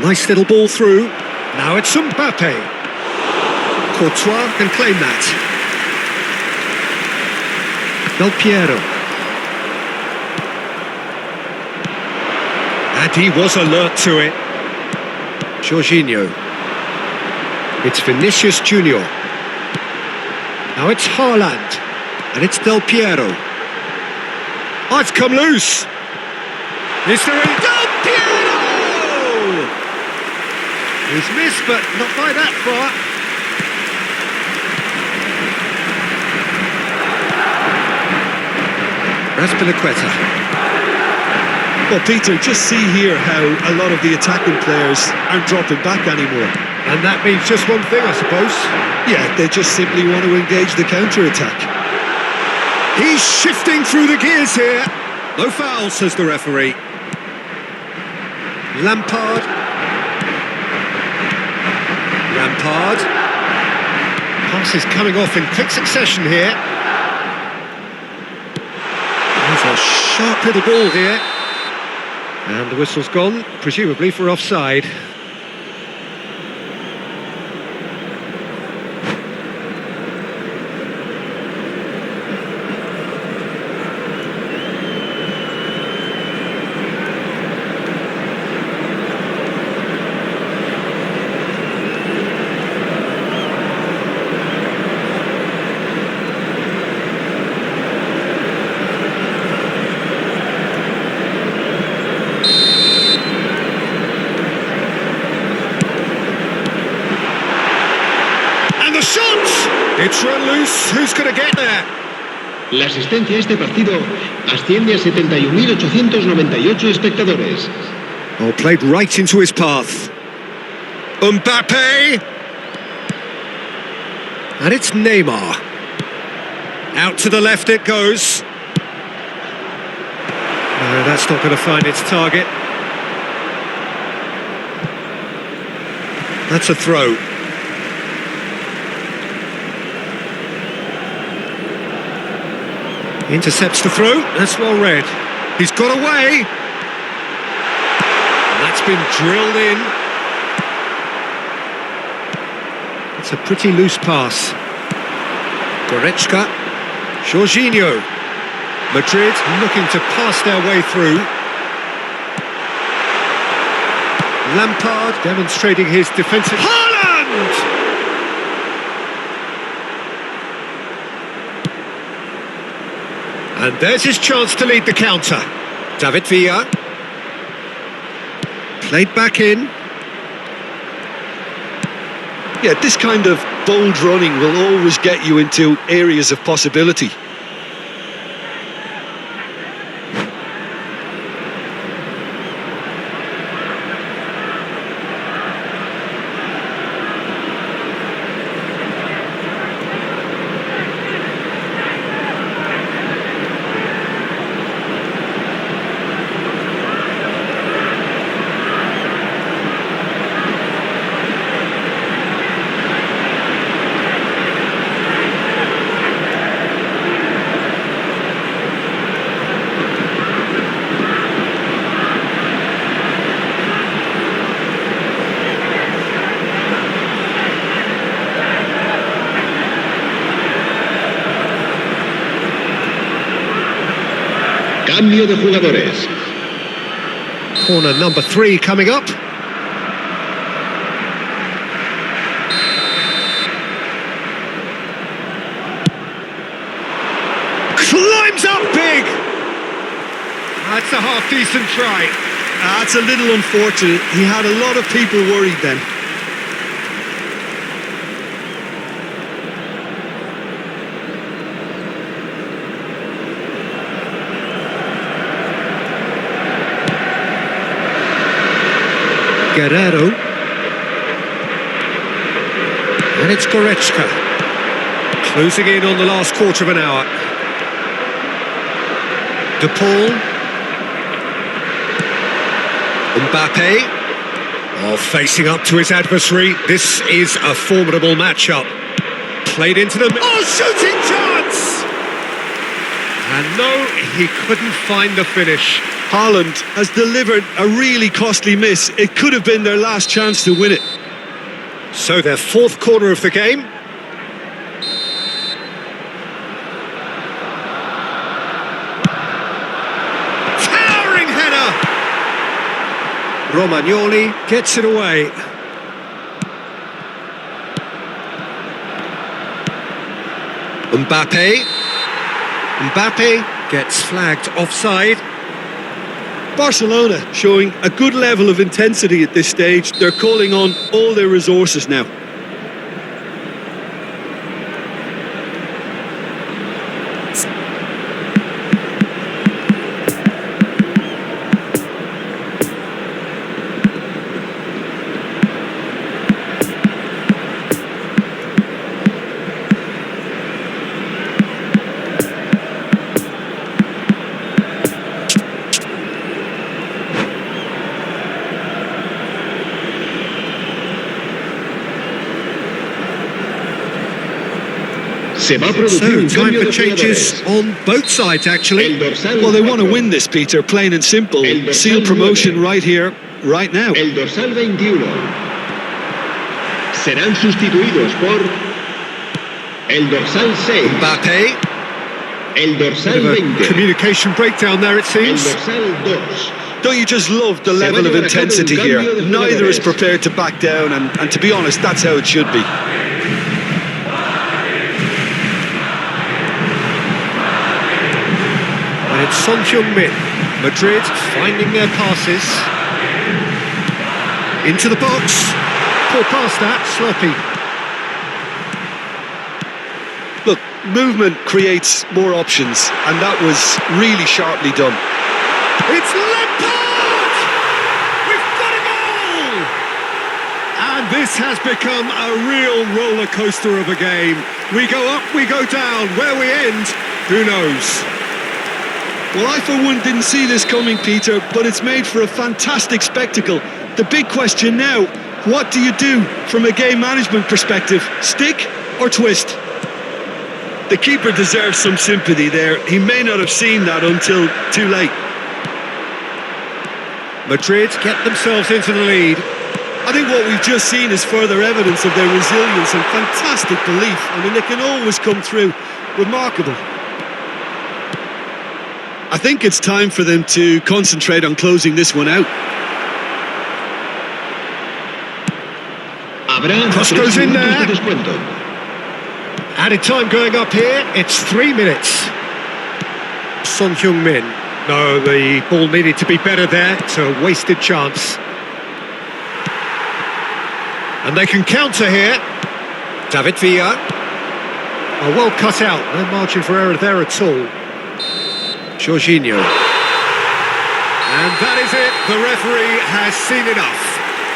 Nice little ball through. Now it's Mbappe. Courtois can claim that. Del Piero. And he was alert to it. Jorginho. It's Vinicius Junior. Now it's Haaland. And it's Del Piero. Oh, it's come loose. Is there any... Del Piero! He's missed, but not by that far. Azpilicueta. Well, Peter, just see here how a lot of the attacking players aren't dropping back anymore. And that means just one thing, I suppose. Yeah, they just simply want to engage the counter-attack. He's shifting through the gears here. No foul, says the referee. Lampard. Pass is coming off in quick succession here. There's a sharp little ball here. And the whistle's gone, presumably for offside. It's run loose. Who's going to get there? La asistencia a este partido asciende a 71.898 espectadores. Oh, played right into his path. Mbappe! And it's Neymar. Out to the left it goes. No, that's not going to find its target. That's a throw. Intercepts the throw, that's well read. He's got away. And that's been drilled in. It's a pretty loose pass. Goretzka. Jorginho. Madrid looking to pass their way through. Lampard demonstrating his defensive... Haaland! And there's his chance to lead the counter. David Villa. Played back in. Yeah, this kind of bold running will always get you into areas of possibility. Cambio de jugadores. Corner number 3 coming up. Time's up big! That's a half-decent try. That's a little unfortunate. He had a lot of people worried then. Guerrero. And it's Goretzka. Closing in on the last quarter of an hour. De Paul. Mbappe. Oh, facing up to his adversary. This is a formidable matchup. Played into the... Oh, shooting chance! And no, he couldn't find the finish. Haaland has delivered a really costly miss. It could have been their last chance to win it. So their fourth corner of the game. Towering header! Romagnoli gets it away. Mbappe gets flagged offside. Barcelona showing a good level of intensity at this stage. They're calling on all their resources now. Se va a producir un So, time cambio for de changes jugadores. on both sides, actually. El dorsal Well, they want to 4. win this, Peter, plain and simple. El dorsal Seal promotion 9. right here, right now. El dorsal 21. Serán sustituidos por el dorsal 6. Mbappe. El dorsal Bit of a 20. communication breakdown there, it El seems. dorsal 2. Don't you just love the level of intensity here? Neither is prepared to back down, and to be honest, that's how it should be. And it's Son Heung-min. Madrid finding their passes. Into the box. Poor pass that, sloppy. Look, movement creates more options, and that was really sharply done. It's Lampard! We've got a goal! And this has become a real roller coaster of a game. We go up, we go down. Where we end, who knows? Well, I for one didn't see this coming, Peter, but it's made for a fantastic spectacle. The big question now, what do you do from a game management perspective? Stick or twist? The keeper deserves some sympathy there. He may not have seen that until too late. Madrid get themselves into the lead. I think what we've just seen is further evidence of their resilience and fantastic belief. I mean, they can always come through. Remarkable. I think it's time for them to concentrate on closing this one out. Cross goes in there. Added time going up here. It's 3 minutes. Son Heung-min. No, the ball needed to be better there. It's a wasted chance. And they can counter here. David Villa. Oh, well cut out. No margin for error there at all. Jorginho. And that is it. The referee has seen enough.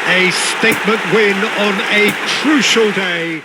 A statement win on a crucial day.